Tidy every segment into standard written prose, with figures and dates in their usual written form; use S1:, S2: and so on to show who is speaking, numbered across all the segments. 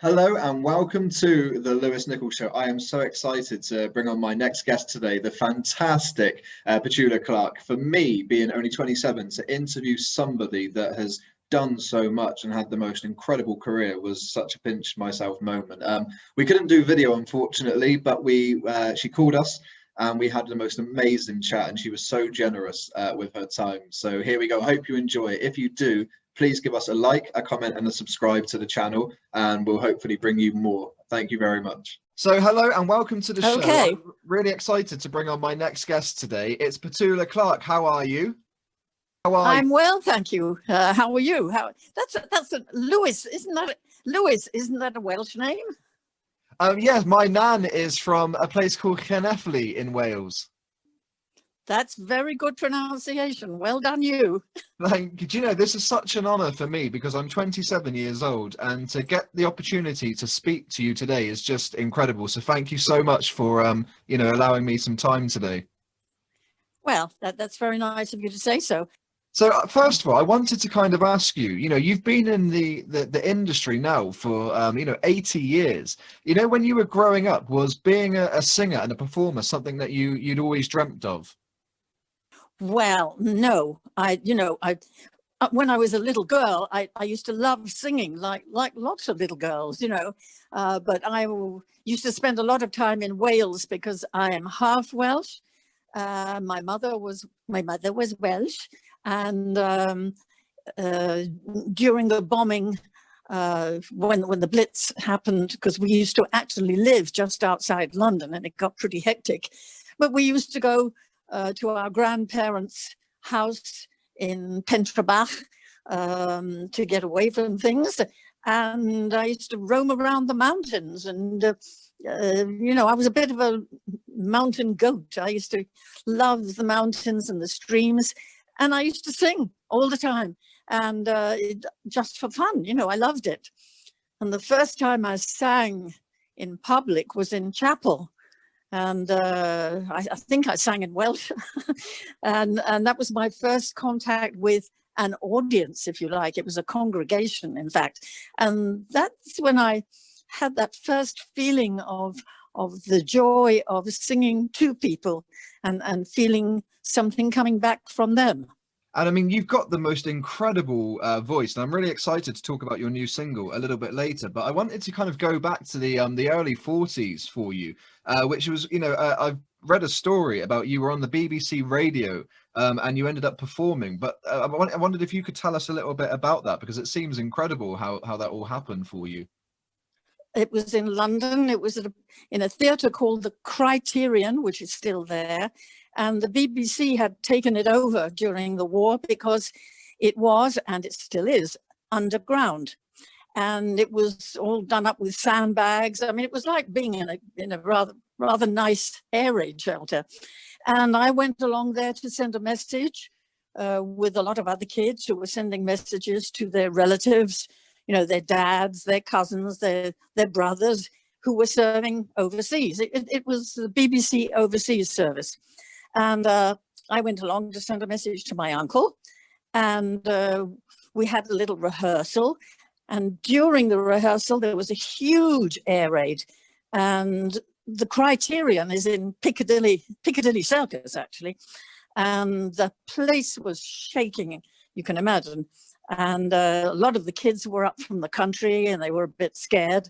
S1: Hello and welcome to the Lewis Nichols Show. I am so excited to bring on my next guest today, the fantastic Petula Clark. For me, being only 27, to interview somebody that has done so much and had the most incredible career was such a pinch myself moment. We couldn't do video, unfortunately, but she called us and we had the most amazing chat, and she was so generous with her time. So here we go. I hope you enjoy it. If you do, please give us a like, a comment and a subscribe to the channel, and we'll hopefully bring you more. Thank you very much. So hello and welcome to the show. I'm really excited to bring on my next guest today. It's Petula Clark. How are you?
S2: I'm well, thank you. How are you? That's a Lewis, isn't that Lewis? Isn't that a Welsh name?
S1: Yes, my nan is from a place called Llanelli in Wales.
S2: That's very good pronunciation. Well done, you.
S1: Like, you know, this is such an honor for me because I'm 27 years old, and to get the opportunity to speak to you today is just incredible. So thank you so much for, allowing me some time today.
S2: Well, that's very nice of you to say so.
S1: So first of all, I wanted to kind of ask you, you've been in the industry now for, 80 years. When you were growing up, was being a singer and a performer something that you'd always dreamt of?
S2: Well, no, when I was a little girl, I used to love singing like lots of little girls, but I used to spend a lot of time in Wales because I am half Welsh. My mother was Welsh, and during the bombing, when the Blitz happened, because we used to actually live just outside London and it got pretty hectic, but we used to go to our grandparents' house in Pentrabach to get away from things. And I used to roam around the mountains, and I was a bit of a mountain goat. I used to love the mountains and the streams, and I used to sing all the time, and just for fun, I loved it. And the first time I sang in public was in chapel. And I think I sang in Welsh, and that was my first contact with an audience, if you like. It was a congregation, in fact, and that's when I had that first feeling of the joy of singing to people and feeling something coming back from them.
S1: And I mean, you've got the most incredible voice, and I'm really excited to talk about your new single a little bit later. But I wanted to kind of go back to the early 40s for you, which was, I've read a story about you were on the BBC radio and you ended up performing. But I wondered if you could tell us a little bit about that, because it seems incredible how that all happened for you.
S2: It was in London. It was in a theatre called the Criterion, which is still there. And the BBC had taken it over during the war because it was, and it still is, underground. And it was all done up with sandbags. I mean, it was like being in a rather nice air raid shelter. And I went along there to send a message with a lot of other kids who were sending messages to their relatives, their dads, their cousins, their brothers who were serving overseas. It was the BBC Overseas Service. And I went along to send a message to my uncle, and we had a little rehearsal. And during the rehearsal, there was a huge air raid, and the Criterion is in Piccadilly Circus, actually. And the place was shaking, you can imagine. And a lot of the kids were up from the country and they were a bit scared.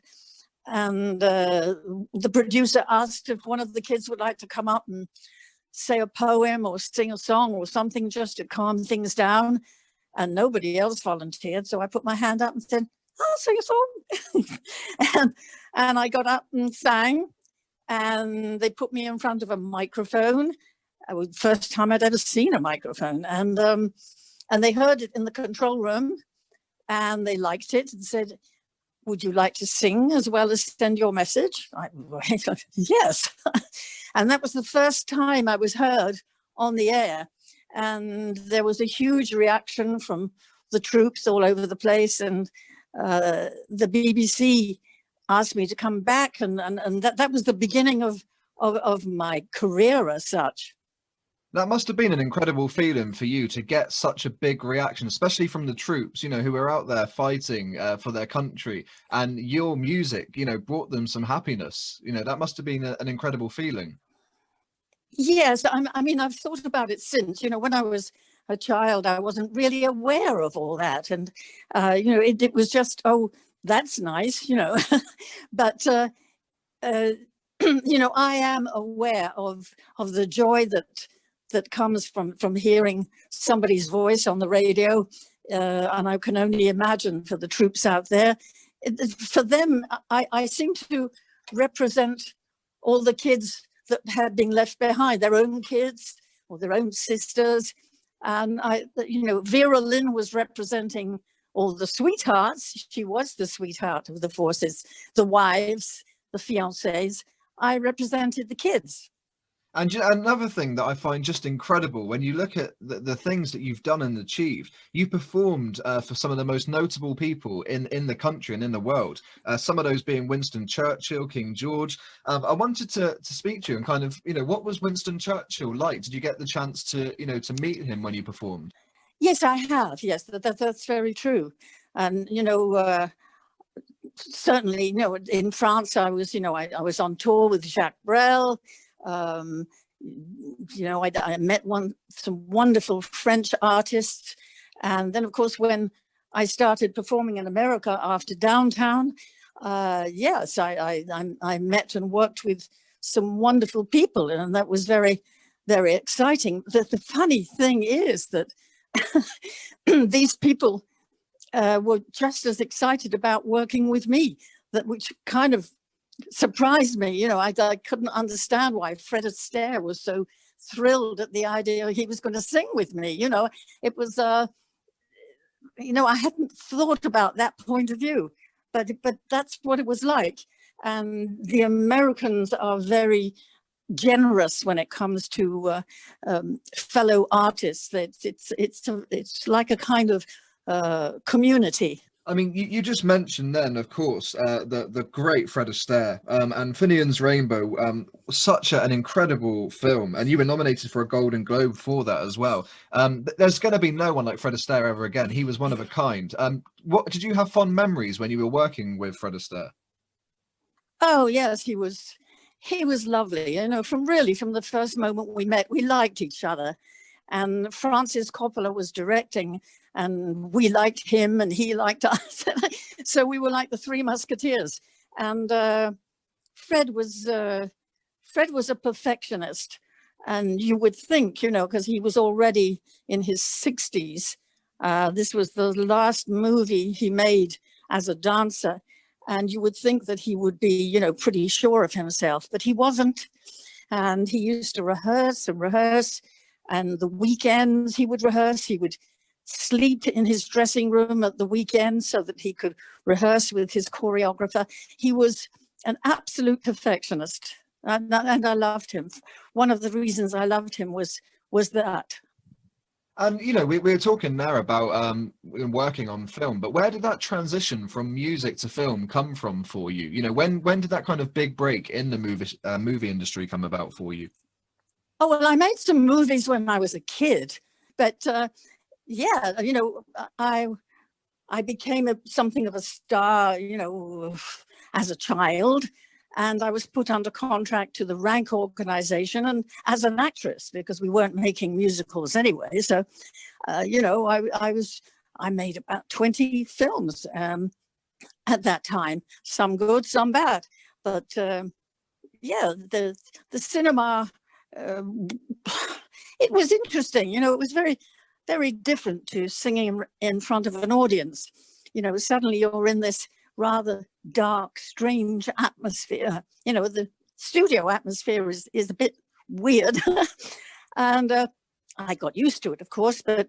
S2: And the producer asked if one of the kids would like to come up and say a poem or sing a song or something just to calm things down. And nobody else volunteered. So I put my hand up and said, I'll sing a song. and I got up and sang, and they put me in front of a microphone. It was the first time I'd ever seen a microphone. And they heard it in the control room, and they liked it and said, would you like to sing as well as send your message? Yes. And that was the first time I was heard on the air. And there was a huge reaction from the troops all over the place. And the BBC asked me to come back. And that was the beginning of my career as such.
S1: That must have been an incredible feeling for you to get such a big reaction, especially from the troops, you know, who are out there fighting for their country, and your music, you know, brought them some happiness. You know, that must have been an incredible feeling.
S2: Yes, I mean, I've thought about it since. You know, when I was a child, I wasn't really aware of all that. And, you know, it was just, oh, that's nice, you know. But, you know, I am aware of the joy that comes from hearing somebody's voice on the radio. And I can only imagine for the troops out there. For them, I seem to represent all the kids that had been left behind, their own kids or their own sisters. And you know, Vera Lynn was representing all the sweethearts. She was the sweetheart of the forces, the wives, the fiancés. I represented the kids.
S1: And another thing that I find just incredible, when you look at the things that you've done and achieved, you performed for some of the most notable people in the country and in the world. Some of those being Winston Churchill, King George. I wanted to speak to you and kind of, you know, what was Winston Churchill like? Did you get the chance to, you know, to meet him when you performed?
S2: Yes, I have. Yes, that's very true. And, you know, certainly, you know, in France, I was, you know, I was on tour with Jacques Brel. You know, I met some wonderful French artists. And then, of course, when I started performing in America after Downtown, yes, I met and worked with some wonderful people. And that was very, very exciting. The funny thing is that these people were just as excited about working with me, which kind of surprised me. You know, I couldn't understand why Fred Astaire was so thrilled at the idea he was going to sing with me. You know, it was, you know, I hadn't thought about that point of view, but that's what it was like. And the Americans are very generous when it comes to fellow artists. It's like a kind of community.
S1: I mean, you just mentioned then, of course, the great Fred Astaire, and Finian's Rainbow, such an incredible film, and you were nominated for a Golden Globe for that as well. There's going to be no one like Fred Astaire ever again. He was one of a kind. What did you have fond memories when you were working with Fred Astaire?
S2: Oh yes, he was lovely. You know, from the first moment we met, we liked each other. And Francis Coppola was directing, and we liked him and he liked us. So we were like the Three Musketeers. And Fred was a perfectionist. And you would think, you know, because he was already in his 60s. This was the last movie he made as a dancer. And you would think that he would be, you know, pretty sure of himself, but he wasn't. And he used to rehearse and rehearse. And the weekends he would rehearse. He would sleep in his dressing room at the weekend so that he could rehearse with his choreographer. He was an absolute perfectionist, and I loved him. One of the reasons I loved him was that.
S1: And, you know, we were talking there about working on film, but where did that transition from music to film come from for you? You know, when did that kind of big break in the movie industry come about for you?
S2: Oh, well, I made some movies when I was a kid, but yeah, you know, I became something of a star, you know, as a child, and I was put under contract to the Rank organization and as an actress, because we weren't making musicals anyway. So, you know, I made about 20 films at that time, some good, some bad, but yeah, the cinema. It was interesting, you know, it was very, very different to singing in front of an audience. You know, suddenly you're in this rather dark, strange atmosphere. You know, the studio atmosphere is a bit weird. And I got used to it, of course, but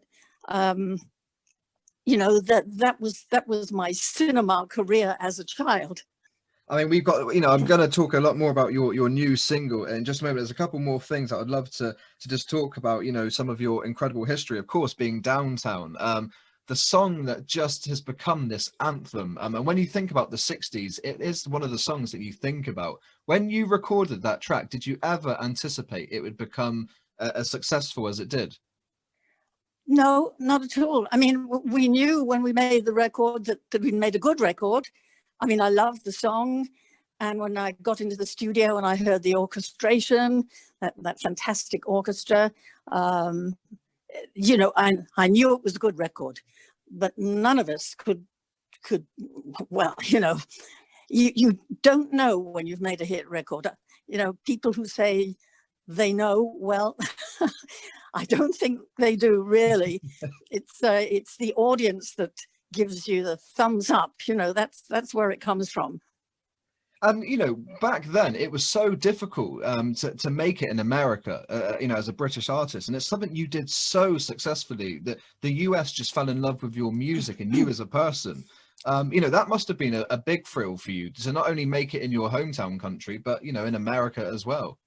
S2: you know, that was my cinema career as a child.
S1: I mean, we've got, you know, I'm going to talk a lot more about your new single in just a moment. There's a couple more things that I'd love to just talk about, you know, some of your incredible history, of course, being Downtown. The song that just has become this anthem. And when you think about the 60s, it is one of the songs that you think about. When you recorded that track, did you ever anticipate it would become as successful as it did?
S2: No, not at all. I mean, we knew when we made the record that we made a good record. I mean, I loved the song. And when I got into the studio and I heard the orchestration, that fantastic orchestra, you know, I knew it was a good record. But none of us could, well, you know, you don't know when you've made a hit record. You know, people who say they know, well, I don't think they do really. It's the audience that gives you the thumbs up. You know, that's where it comes from.
S1: You know, back then it was so difficult to make it in America, you know, as a British artist, and it's something you did so successfully that the US just fell in love with your music and you as a person. You know, that must have been a big thrill for you to not only make it in your hometown country, but, you know, in America as well.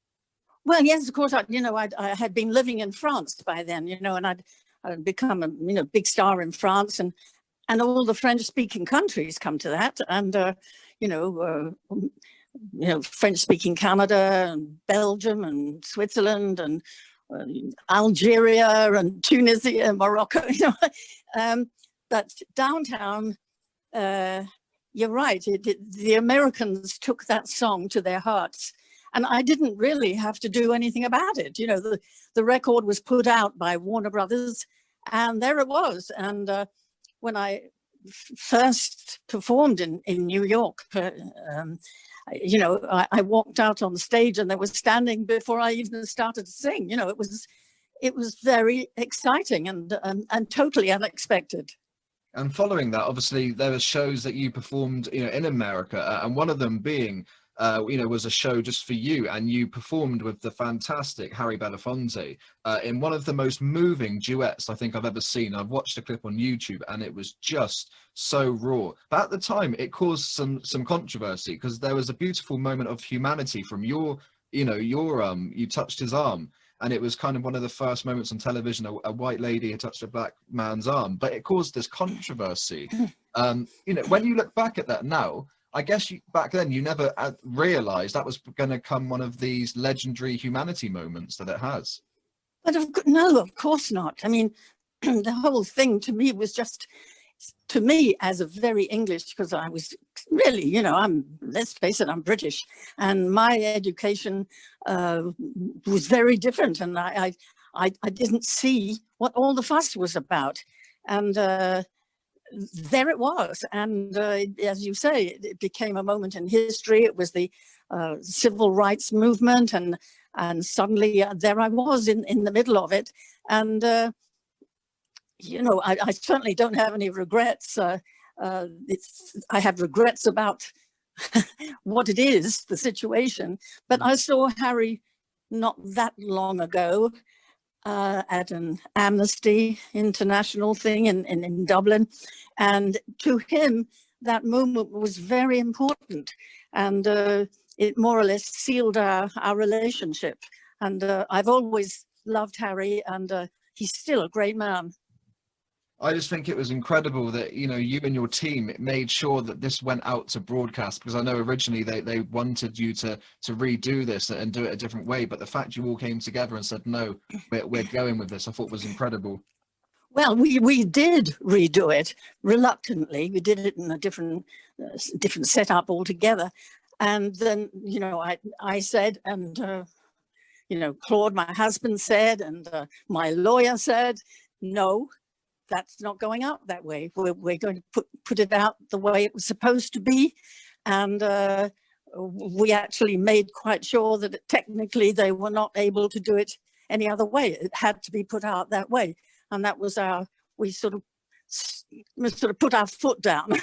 S2: Well, yes, of course. You know, I had been living in France by then, you know, and I'd become a, you know, big star in France, and all the French-speaking countries come to that, and you know, French-speaking Canada and Belgium and Switzerland and Algeria and Tunisia and Morocco. You know, but Downtown, you're right. The Americans took that song to their hearts, and I didn't really have to do anything about it. You know, the record was put out by Warner Brothers, and there it was. And when I first performed in New York, you know, I walked out on the stage and they were standing before I even started to sing. You know, it was very exciting and totally unexpected.
S1: And following that, obviously, there were shows that you performed, you know, in America, and one of them being, you know, was a show just for you, and you performed with the fantastic Harry Belafonte in one of the most moving duets I think I've ever seen. I've watched a clip on YouTube, and it was just so raw. But at the time, it caused some controversy because there was a beautiful moment of humanity from your, you know, you touched his arm. And it was kind of one of the first moments on television, a white lady had touched a black man's arm, but it caused this controversy. You know, when you look back at that now, I guess back then you never realized that was going to come one of these legendary humanity moments that it has.
S2: But no, of course not. I mean, the whole thing to me was just, to me as a very English, because I was really, you know, let's face it, I'm British, and my education was very different, and I didn't see what all the fuss was about. And there it was. And as you say, it became a moment in history. It was the civil rights movement, and suddenly there I was in the middle of it. And you know, I certainly don't have any regrets. I have regrets about what it is, the situation. But I saw Harry not that long ago at an Amnesty International thing in Dublin. And to him, that moment was very important. And it more or less sealed our relationship. And I've always loved Harry, and he's still a great man.
S1: I just think it was incredible that, you know, you and your team made sure that this went out to broadcast, because I know originally they wanted you to redo this and do it a different way, but the fact you all came together and said, no, we're going with this, I thought was incredible.
S2: Well, we did redo it reluctantly. We did it in a different setup altogether. And then, you know, I said, and, you know, Claude, my husband, said, and my lawyer said, no, that's not going out that way. We're going to put it out the way it was supposed to be. And we actually made quite sure that technically they were not able to do it any other way. It had to be put out that way. And that was we sort of put our foot down.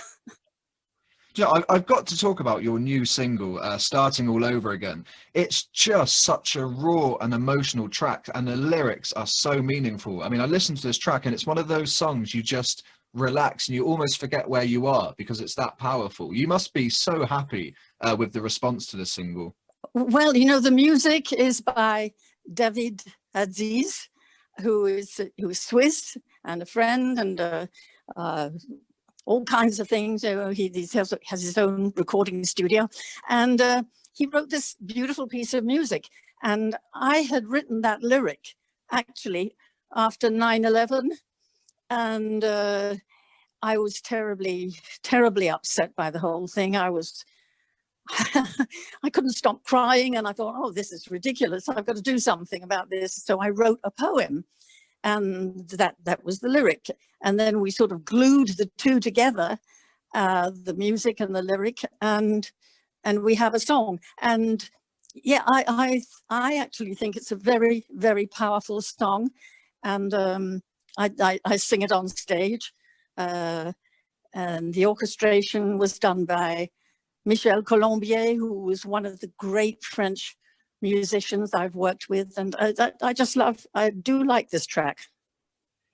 S1: Yeah, I've got to talk about your new single, Starting All Over Again. It's just such a raw and emotional track, and the lyrics are so meaningful. I mean, I listened to this track, and it's one of those songs you just
S3: relax and you almost forget where you are because it's that powerful. You must be so happy with the response to the single.
S2: Well, you know, the music is by David Aziz, who is Swiss and a friend, and all kinds of things. He has his own recording studio, and he wrote this beautiful piece of music. And I had written that lyric actually after 9/11, and I was terribly, terribly upset by the whole thing. I couldn't stop crying, and I thought, oh, this is ridiculous. I've got to do something about this. So I wrote a poem, and that was the lyric. And then we sort of glued the two together, the music and the lyric, and we have a song. And yeah, I actually think it's a very, very powerful song, and I sing it on stage, and the orchestration was done by Michel Colombier, who was one of the great French musicians I've worked with, and I do like this track.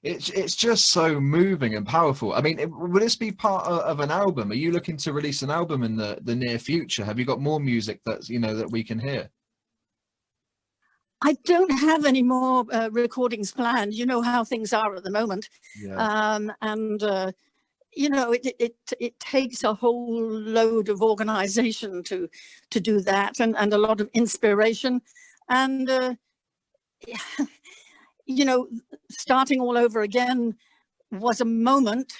S3: It's just so moving and powerful. I mean, will this be part of an album? Are you looking to release an album in the near future? Have you got more music that's, you know, that we can hear?
S2: I don't have any more recordings planned. You know how things are at the moment.
S3: Yeah.
S2: You know, it takes a whole load of organization to do that, and a lot of inspiration, and you know, starting all over again was a moment,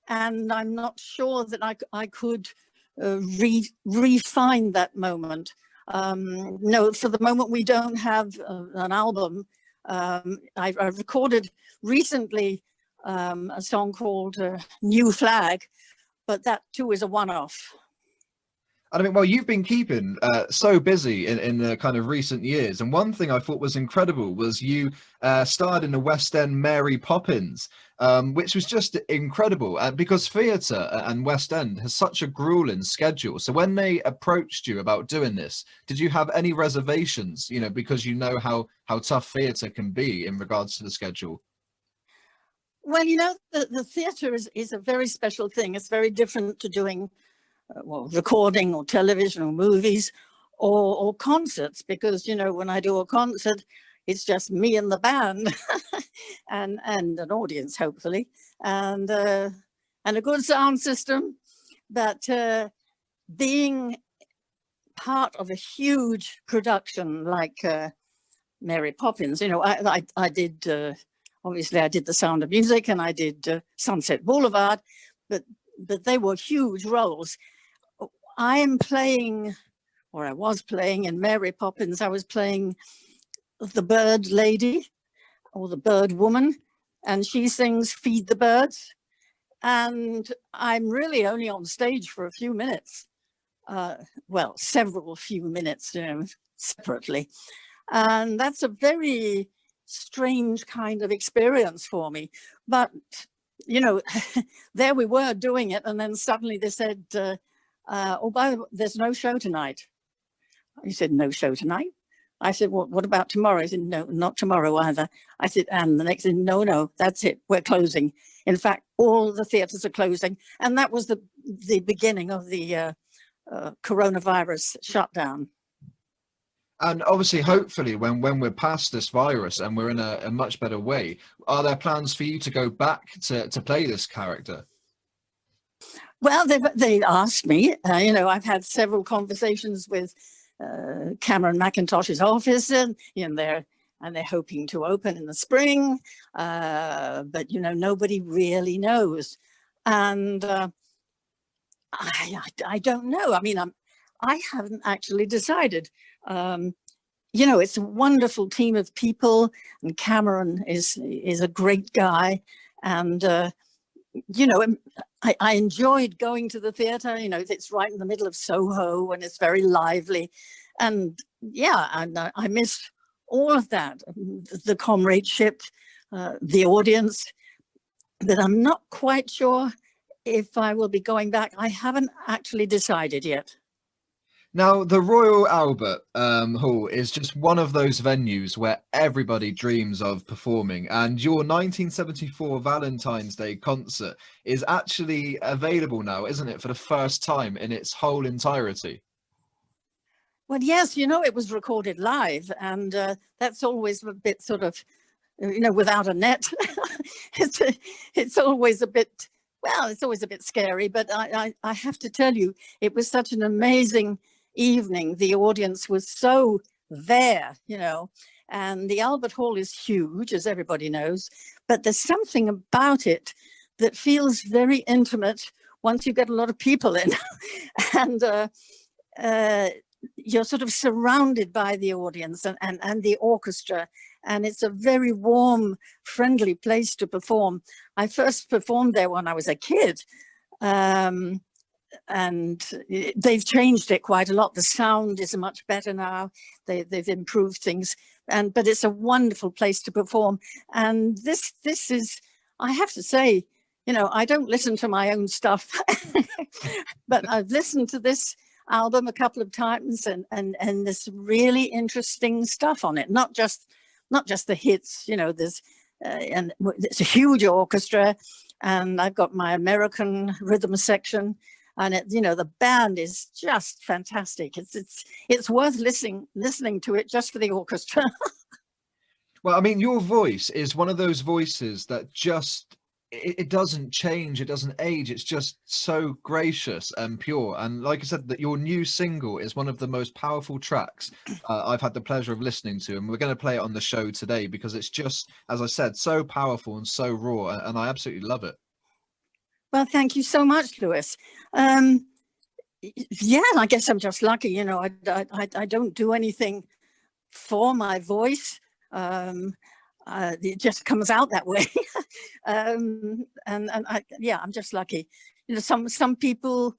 S2: and I'm not sure that I could refine that moment. No, for the moment we don't have an album. I recorded recently a song called New Flag, but that too is a one-off.
S3: I mean, well, you've been keeping so busy in the kind of recent years, and one thing I thought was incredible was you starred in the West End Mary Poppins, which was just incredible because theatre and West End has such a grueling schedule. So when they approached you about doing this, did you have any reservations, you know, because you know how tough theatre can be in regards to the schedule?
S2: Well, you know, the theatre is a very special thing. It's very different to doing well, recording or television or movies or concerts, because, you know, when I do a concert, it's just me and the band and an audience, hopefully, and a good sound system. But being part of a huge production like Mary Poppins, you know, I did... obviously, I did The Sound of Music and I did Sunset Boulevard, but they were huge roles. I am playing, or I was playing in Mary Poppins, I was playing the bird lady or the bird woman, and she sings Feed the Birds. And I'm really only on stage for a few minutes. Well, several few minutes, you know, separately. And that's a very strange kind of experience for me, but you know, there we were doing it, and then suddenly they said, oh, by the way, there's no show tonight. He said, no show tonight? I said, well, what about tomorrow? He said, no, not tomorrow either. I said, and the next thing, no, that's it, we're closing. In fact, all the theatres are closing, and that was the beginning of the coronavirus shutdown.
S3: And obviously, hopefully, when we're past this virus and we're in a much better way, are there plans for you to go back to play this character?
S2: Well, they asked me. You know, I've had several conversations with Cameron McIntosh's office, and you know, they're hoping to open in the spring, but you know, nobody really knows, and I don't know. I mean, I haven't actually decided. You know, it's a wonderful team of people, and Cameron is a great guy, and you know, I enjoyed going to the theatre. You know, it's right in the middle of Soho, and it's very lively, and yeah, and I miss all of that, the comradeship, the audience, but I'm not quite sure if I will be going back. I haven't actually decided yet.
S3: Now, the Royal Albert Hall is just one of those venues where everybody dreams of performing, and your 1974 Valentine's Day concert is actually available now, isn't it, for the first time in its whole entirety?
S2: Well, yes, it was recorded live, and that's always a bit sort of, without a net. it's it's always a bit, well, it's always a bit scary, but I have to tell you, it was such an amazing evening. The audience was so there, and the Albert Hall is huge, as everybody knows, but there's something about it that feels very intimate once you get a lot of people in. And you're sort of surrounded by the audience and the orchestra, and it's a very warm, friendly place to perform. I first performed there when I was a kid, and they've changed it quite a lot. The sound is much better now. They've improved things, but it's a wonderful place to perform. And this is, I have to say, I don't listen to my own stuff, but I've listened to this album a couple of times, and there's really interesting stuff on it. Not just the hits, there's and it's a huge orchestra, and I've got my American rhythm section, and the band is just fantastic. It's worth listening to it just for the orchestra.
S3: Well, I mean, your voice is one of those voices that just it doesn't change, it doesn't age. It's just so gracious and pure. And like I said, that your new single is one of the most powerful tracks I've had the pleasure of listening to, and we're going to play it on the show today because it's just, as I said, so powerful and so raw, and I absolutely love it.
S2: Well, thank you so much, Lewis. Yeah, I guess I'm just lucky. I don't do anything for my voice. It just comes out that way. I'm just lucky. Some people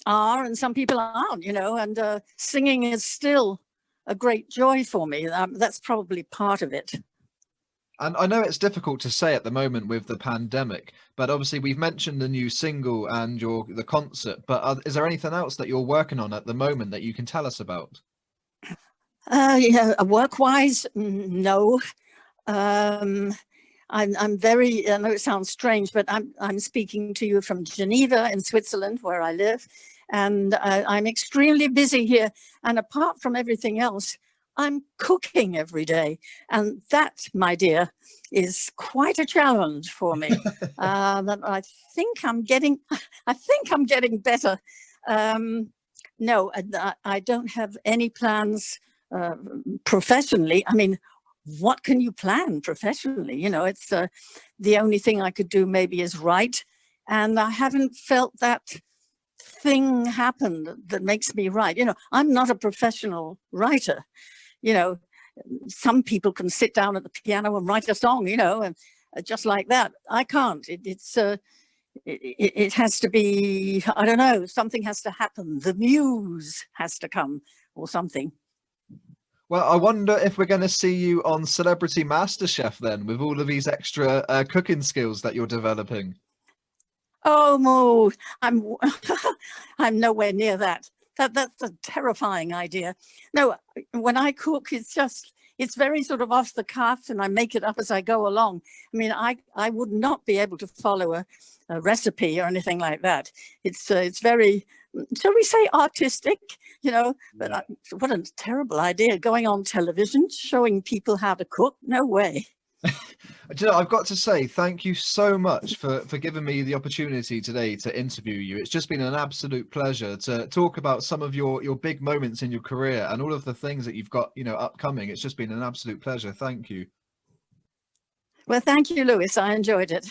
S2: are and some people aren't, and singing is still a great joy for me. That's probably part of it.
S3: And I know it's difficult to say at the moment with the pandemic, but obviously we've mentioned the new single and the concert, but is there anything else that you're working on at the moment that you can tell us about?
S2: Work-wise, no. I'm very, I know it sounds strange, but I'm speaking to you from Geneva in Switzerland, where I live, and I'm extremely busy here. And apart from everything else, I'm cooking every day, and that, my dear, is quite a challenge for me. That I think I'm getting better. No, I don't have any plans professionally. I mean, what can you plan professionally? It's the only thing I could do maybe is write, and I haven't felt that thing happen that makes me write. I'm not a professional writer. Some people can sit down at the piano and write a song, and just like that. I can't. It has to be, I don't know, something has to happen. The muse has to come or something.
S3: Well, I wonder if we're going to see you on Celebrity Masterchef then, with all of these extra cooking skills that you're developing.
S2: Oh, Mo, I'm nowhere near that. That's a terrifying idea. No, when I cook, it's very sort of off the cuff, and I make it up as I go along. I mean, I would not be able to follow a recipe or anything like that. It's very, shall we say, artistic, but what a terrible idea, going on television, showing people how to cook. No way.
S3: I've got to say thank you so much for giving me the opportunity today to interview you. It's just been an absolute pleasure to talk about some of your big moments in your career and all of the things that you've got, upcoming. It's just been an absolute pleasure. Thank you.
S2: Well, thank you, Lewis. I enjoyed it.